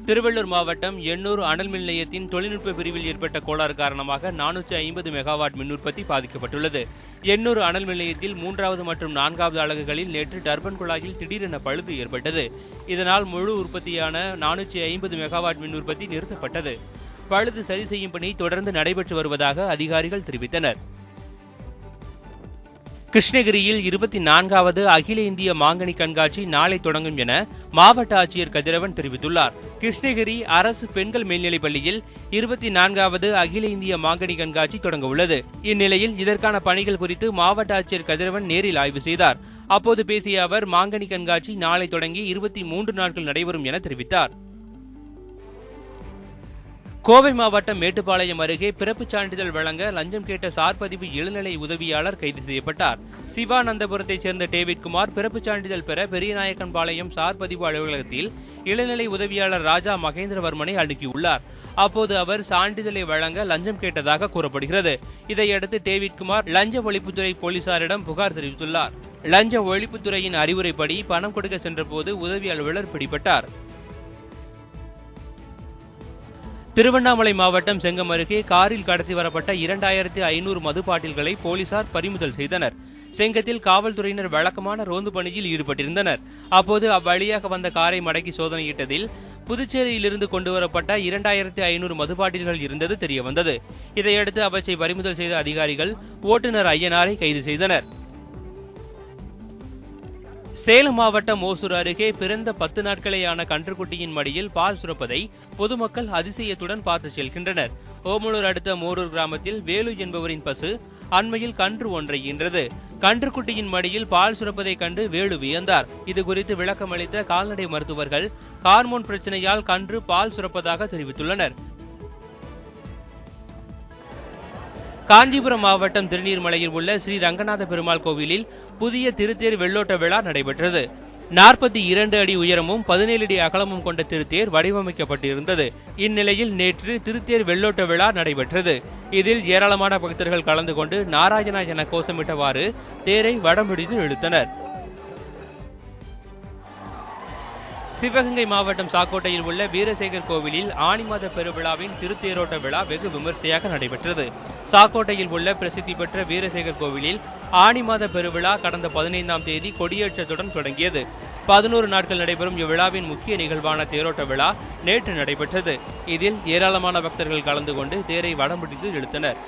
திருவள்ளூர் மாவட்டம் எண்ணூர் அனல் மின் நிலையத்தின் தொழில்நுட்ப பிரிவில் ஏற்பட்ட கோளாறு காரணமாக 450 மெகாவாட் மின் உற்பத்தி பாதிக்கப்பட்டுள்ளது. எண்ணூர் அனல் மின் நிலையத்தில் 3வது மற்றும் 4வது அலகுகளில் நேற்று டர்பன் குழாயில் திடீரென பழுது ஏற்பட்டது. இதனால் முழு உற்பத்தியான 450 மெகாவாட் மின் உற்பத்தி நிறுத்தப்பட்டது. பழுது சரி செய்யும் பணி தொடர்ந்து நடைபெற்று வருவதாக அதிகாரிகள் தெரிவித்தனர். கிருஷ்ணகிரியில் 24வது அகில இந்திய மாங்கனி கண்காட்சி நாளை தொடங்கும் என மாவட்ட ஆட்சியர் கதிரவன் தெரிவித்துள்ளார். கிருஷ்ணகிரி அரசு பெண்கள் மேல்நிலைப் பள்ளியில் 24வது அகில இந்திய மாங்கனி கண்காட்சி தொடங்க உள்ளது. இந்நிலையில் இதற்கான பணிகள் குறித்து மாவட்ட ஆட்சியர் கதிரவன் நேரில் ஆய்வு செய்தார். அப்போது பேசிய அவர் மாங்கனி கண்காட்சி நாளை தொடங்கி 23 நாட்கள் நடைபெறும் என தெரிவித்தார். கோவை மாவட்டம் மேட்டுப்பாளையம் அருகே பிறப்புச் சான்றிதழ் வழங்க லஞ்சம் கேட்ட சார்பதிவு இளநிலை உதவியாளர் கைது செய்யப்பட்டார். சிவானந்தபுரத்தைச் சேர்ந்த டேவிட்குமார் பிறப்புச் சான்றிதழ் பெற பெரியநாயக்கன்பாளையம் சார்பதிவு அலுவலகத்தில் இளநிலை உதவியாளர் ராஜா மகேந்திரவர்மனை அணுகியுள்ளார். அப்போது அவர் சான்றிதழை வழங்க லஞ்சம் கேட்டதாக கூறப்படுகிறது. இதையடுத்து டேவிட்குமார் லஞ்ச ஒழிப்புத்துறை போலீசாரிடம் புகார் தெரிவித்துள்ளார். லஞ்ச ஒழிப்புத்துறையின் அறிவுரைப்படி பணம் கொடுக்க சென்றபோது உதவி அலுவலர் பிடிபட்டார். திருவண்ணாமலை மாவட்டம் செங்கம் அருகே காரில் கடத்தி வரப்பட்ட 2500 மது பாட்டில்களை போலீசார் பறிமுதல் செய்தனர். செங்கத்தில் காவல்துறையினர் வழக்கமான ரோந்து பணியில் ஈடுபட்டிருந்தனர். அப்போது அவ்வழியாக வந்த காரை மடக்கி சோதனையிட்டதில் புதுச்சேரியிலிருந்து கொண்டுவரப்பட்ட 2500 மது பாட்டில்கள் இருந்தது தெரியவந்தது. இதையடுத்து அவற்றை பறிமுதல் செய்த அதிகாரிகள் ஓட்டுநர் ஐயனாரை கைது செய்தனர். சேலம் மாவட்டம் ஓசூர் அருகே பிறந்த 10 நாட்களேயான கன்றுக்குட்டியின் மடியில் பால் சுரப்பதை பொதுமக்கள் அதிசயத்துடன் பார்த்து செல்கின்றனர். ஓமலூர் அடுத்த மோரூர் கிராமத்தில் வேலு என்பவரின் பசு அண்மையில் கன்று ஒன்றை ஈன்றது. கன்றுக்குட்டியின் மடியில் பால் சுரப்பதை கண்டு வேலு வியந்தார். இதுகுறித்து விளக்கம் அளித்த கால்நடை மருத்துவர்கள் ஹார்மோன் பிரச்சனையால் கன்று பால் சுரப்பதாக தெரிவித்துள்ளனர். காஞ்சிபுரம் மாவட்டம் திருநீர்மலையில் உள்ள ஸ்ரீ ரங்கநாத பெருமாள் கோவிலில் புதிய திருத்தேர் வெள்ளோட்ட விழா நடைபெற்றது. 42 அடி உயரமும் 17 அடி அகலமும் கொண்ட திருத்தேர் வடிவமைக்கப்பட்டிருந்தது. இந்நிலையில் நேற்று திருத்தேர் வெள்ளோட்ட விழா நடைபெற்றது. இதில் ஏராளமான பக்தர்கள் கலந்து கொண்டு நாராயணா என கோஷமிட்டவாறு தேரை வடம் பிடித்து இழுத்தனர். சிவகங்கை மாவட்டம் சாக்கோட்டையில் உள்ள வீரசேகர் கோவிலில் ஆனி மாத பெருவிழாவின் திருத்தேரோட்ட விழா வெகு விமர்சையாக நடைபெற்றது. சாக்கோட்டையில் உள்ள பிரசித்தி பெற்ற வீரசேகர் கோவிலில் ஆனி மாத பெருவிழா கடந்த 15ஆம் தேதி கொடியேற்றத்துடன் தொடங்கியது. 11 நாட்கள் நடைபெறும் இவ்விழாவின் முக்கிய நிகழ்வான தேரோட்ட விழா நேற்று நடைபெற்றது. இதில் ஏராளமான பக்தர்கள் கலந்து கொண்டு தேரை வடம் பிடித்து இழுத்தனர்.